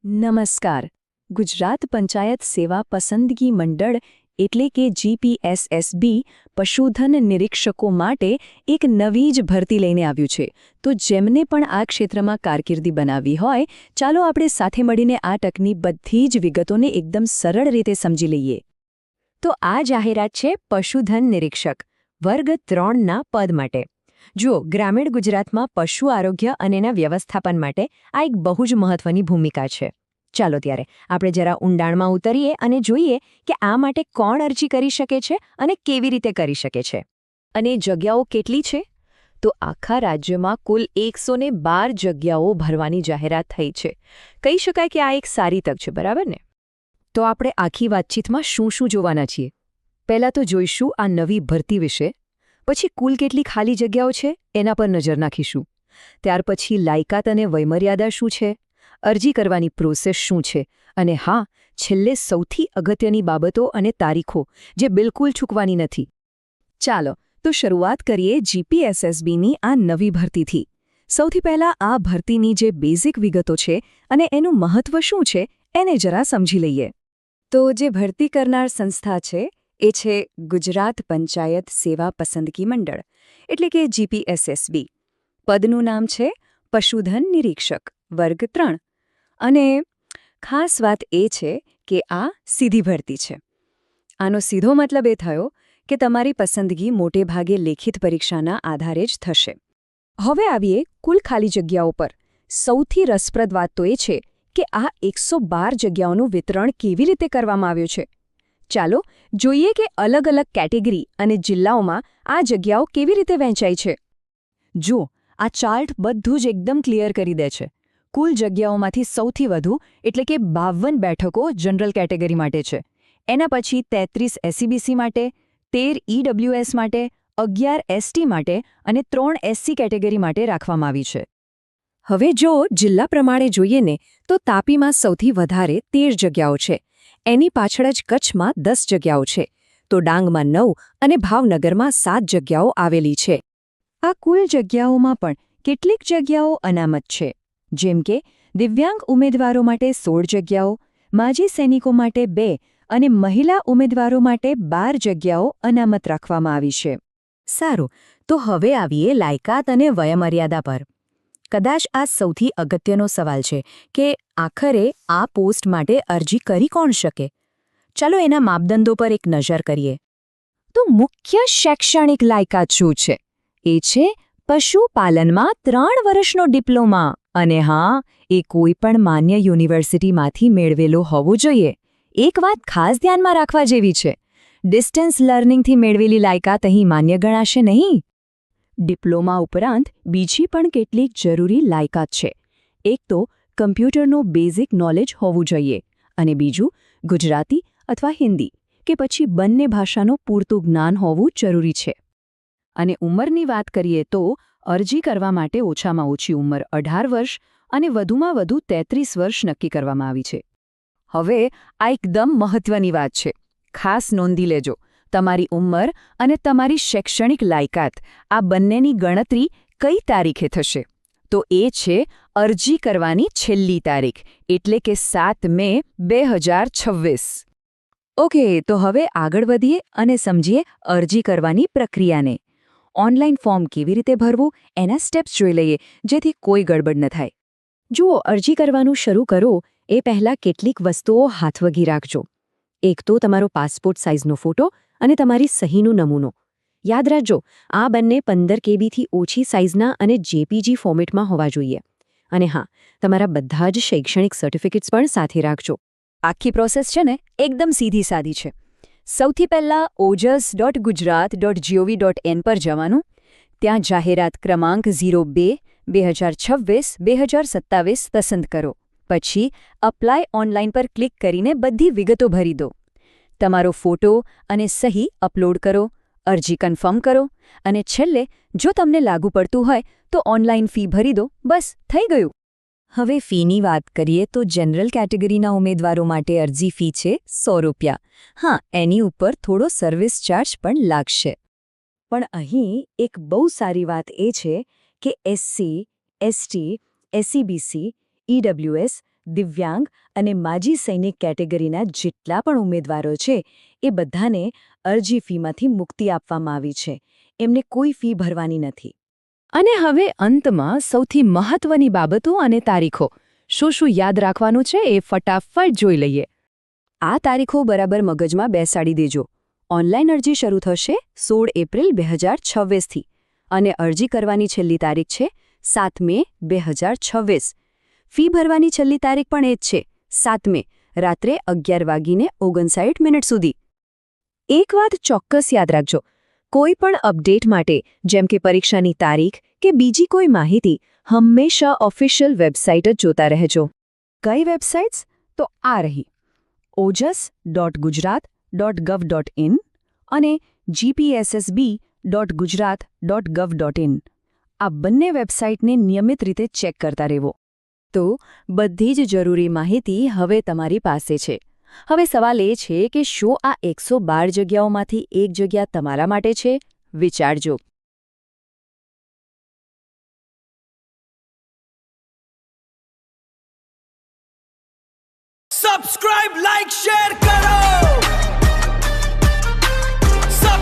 નમસ્કાર. ગુજરાત પંચાયત સેવા પસંદગી મંડળ એટલે કે જીપીએસએસબી પશુધન નિરીક્ષકો માટે એક નવી જ ભરતી લઈને આવ્યું છે. તો જેમને પણ આ ક્ષેત્રમાં કારકિર્દી બનાવવી હોય, ચાલો આપણે સાથે મળીને આ તકની બધી જ વિગતોને એકદમ સરળ રીતે સમજી લઈએ. તો આ જાહેરાત છે પશુધન નિરીક્ષક વર્ગ 3ના પદ માટે. જુઓ, ગ્રામીણ ગુજરાતમાં પશુ આરોગ્ય અને એના વ્યવસ્થાપન માટે આ એક બહુ જ મહત્વની ભૂમિકા છે. ચાલો ત્યારે આપણે જરા ઊંડાણમાં ઉતરીએ અને જોઈએ કે આ માટે કોણ અરજી કરી શકે છે અને કેવી રીતે કરી શકે છે. અને જગ્યાઓ કેટલી છે? તો આખા રાજ્યમાં કુલ 112 જગ્યાઓ ભરવાની જાહેરાત થઈ છે. કહી શકાય કે આ એક સારી તક છે, બરાબર ને? તો આપણે આખી વાતચીતમાં શું જોવાના છીએ? પહેલાં તો જોઈશું આ નવી ભરતી વિશે. પછી કુલ કેટલી ખાલી જગ્યાઓ છે એના પર નજર નાખીશું. ત્યાર પછી લાયકાત અને વયમર્યાદા શું છે, અરજી કરવાની પ્રોસેસ શું છે, અને હા, છેલ્લે સૌથી અગત્યની બાબતો અને તારીખો જે બિલકુલ ચૂકવાની નથી. ચાલો તો શરૂઆત કરીએ જીપીએસએસબીની આ નવી ભરતીથી. સૌથી પહેલાં આ ભરતીની જે બેઝિક વિગતો છે અને એનું મહત્વ શું છે એને જરા સમજી લઈએ. તો જે ભરતી કરનાર સંસ્થા છે એ છે ગુજરાત પંચાયત સેવા પસંદગી મંડળ એટલે કે જીપીએસએસબી. પદનું નામ છે પશુધન નિરીક્ષક વર્ગ 3. અને ખાસ વાત એ છે કે આ સીધી ભરતી છે. આનો સીધો મતલબ એ થયો કે તમારી પસંદગી મોટે ભાગે લેખિત પરીક્ષાના આધારે જ થશે. હવે આવીએ કુલ ખાલી જગ્યાઓ પર. સૌથી રસપ્રદ વાત તો એ છે કે આ 112 જગ્યાઓનું વિતરણ કેવી રીતે કરવામાં આવ્યું છે. ચાલો જોઈએ કે અલગ અલગ કેટેગરી અને જિલ્લાઓમાં આ જગ્યાઓ કેવી રીતે વહેંચાઈ છે. જો આ ચાર્ટ બધું જ એકદમ ક્લિયર કરી દે છે. કુલ જગ્યાઓમાંથી સૌથી વધુ એટલે કે 52 બેઠકો જનરલ કેટેગરી માટે છે. એના પછી 33 એસસીબીસી માટે, 13 ઈડબ્લ્યુએસ માટે, 11 એસટી માટે અને 3 એસસી કેટેગરી માટે રાખવામાં આવી છે. હવે જો જિલ્લા પ્રમાણે જોઈએ ને તો તાપીમાં સૌથી વધારે 13 જગ્યાઓ છે. એની પાછળ જ કચ્છમાં 10 જગ્યાઓ છે. તો ડાંગમાં 9 અને ભાવનગરમાં 7 જગ્યાઓ આવેલી છે. આ કુલ જગ્યાઓમાં પણ કેટલીક જગ્યાઓ અનામત છે. જેમ કે દિવ્યાંગ ઉમેદવારો માટે 16 જગ્યાઓ, માજી સૈનિકો માટે 2 અને મહિલા ઉમેદવારો માટે 12 જગ્યાઓ અનામત રાખવામાં આવી છે. સારું, તો હવે આવીએ લાયકાત અને વયમર્યાદા પર. કદાચ આ સૌથી અગત્યનો સવાલ છે કે આખરે આ પોસ્ટ માટે અરજી કરી કોણ શકે. ચાલો એના માપદંડો પર એક નજર કરીએ. તો મુખ્ય શૈક્ષણિક લાયકાત શું છે? એ છે પશુપાલનમાં 3 વર્ષનો ડિપ્લોમા. અને હા, એ કોઈ પણ માન્ય યુનિવર્સિટીમાંથી મેળવેલો હોવો જોઈએ. એક વાત ખાસ ધ્યાનમાં રાખવા જેવી છે. ડિસ્ટન્સ લર્નિંગથી મેળવેલી લાયકાત અહીં માન્ય ગણાશે નહીં. ડિપ્લોમા ઉપરાંત બીજી પણ કેટલીક જરૂરી લાયકાત છે. એક તો કમ્પ્યુટરનું બેઝિક નોલેજ હોવું જોઈએ અને બીજું ગુજરાતી અથવા હિન્દી કે પછી બંને ભાષાનું પૂરતું જ્ઞાન હોવું જરૂરી છે. અને ઉંમરની વાત કરીએ તો અરજી કરવા માટે ઓછામાં ઓછી ઉંમર 18 વર્ષ અને વધુમાં વધુ 33 વર્ષ નક્કી કરવામાં આવી છે. હવે આ એકદમ મહત્વની વાત છે. ખાસ નોંધી લેજો. તમારી ઉંમર અને તમારી શૈક્ષણિક લાયકાત આ બંનેની ગણતરી કઈ તારીખે થશે? તો એ છે અરજી કરવાની છેલ્લી તારીખ એટલે કે 7 મે 2026. ઓકે, તો હવે આગળ વધીએ અને સમજીએ અરજી કરવાની પ્રક્રિયાને. ઓનલાઈન ફોર્મ કેવી રીતે ભરવું એના સ્ટેપ્સ જોઈ લઈએ જેથી કોઈ ગડબડ ન થાય. જુઓ, અરજી કરવાનું શરૂ કરો એ પહેલાં કેટલીક વસ્તુઓ હાથવગી રાખજો. એક તો તમારો પાસપોર્ટ સાઇઝનો ફોટો અને તમારી સહીનો નમૂનો. યાદ રાખજો, આ બંને 15 કેબીથી ઓછી સાઇઝના અને જેપીજી ફોર્મેટમાં હોવા જોઈએ. અને હા, તમારા બધા જ શૈક્ષણિક સર્ટિફિકેટ્સ પણ સાથે રાખજો. આખી પ્રોસેસ છે ને એકદમ સીધી સાદી છે. સૌથી પહેલાં ojas.gujarat.gov.in પર જવાનું. ત્યાં જાહેરાત ક્રમાંક 02/2026-2027 પસંદ કરો. પછી અપ્લાય ઓનલાઈન પર ક્લિક કરીને બધી વિગતો ભરી દો. તમારો ફોટો અને સહી અપલોડ કરો, અરજી કન્ફર્મ કરો અને છેલ્લે જો તમને લાગુ પડતું હોય તો ઓનલાઈન ફી ભરી દો. બસ થઈ ગયું. હવે ફીની વાત કરીએ તો જનરલ કેટેગરીના ઉમેદવારો માટે અરજી ફી છે 100 રૂપિયા. હા, એની ઉપર થોડો સર્વિસ ચાર્જ પણ લાગશે. પણ અહીં એક બહુ સારી વાત એ છે કે એસસી, એસટી, એસસીબીસી, ઈડબ્લ્યુએસ દિવ્યાંગ અને માજી સૈનિક કેટેગરીના જેટલા પણ ઉમેદવારો છે એ બધાને અરજી ફીમાંથી મુક્તિ આપવામાં આવી છે. એમને કોઈ ફી ભરવાની નથી. અને હવે અંતમાં સૌથી મહત્વની બાબતો અને તારીખો. શું યાદ રાખવાનું છે એ ફટાફટ જોઈ લઈએ. આ તારીખો બરાબર મગજમાં બેસાડી દેજો. ઓનલાઈન અરજી શરૂ થશે 16 એપ્રિલ 2026થી અને અરજી કરવાની છેલ્લી તારીખ છે 7 મે 2026. ફી ભરવાની છેલ્લી તારીખ પણ એ જ છે 7 મે રાત્રે 11:59 સુધી. એક વાત ચોક્કસ યાદ રાખજો. કોઈ પણ અપડેટ માટે જેમ કે પરીક્ષાની તારીખ કે બીજી કોઈ માહિતી હંમેશા ઓફિશિયલ વેબસાઇટ જ જોતા રહેજો. કઈ વેબસાઇટ્સ? તો આ રહી ojas.gujarat.gov.in અને gpssb.gujarat.gov.in. આ બંને વેબસાઇટને નિયમિત રીતે ચેક કરતા રહેવો. તો બધી જ જરૂરી માહિતી હવે તમારી પાસે છે. હવે સવાલ એ છે કે શું આ 112 જગ્યાઓમાંથી એક જગ્યા તમારા માટે છે? વિચારજો. સબસ્ક્રાઇબ, લાઇક, શેર કરો.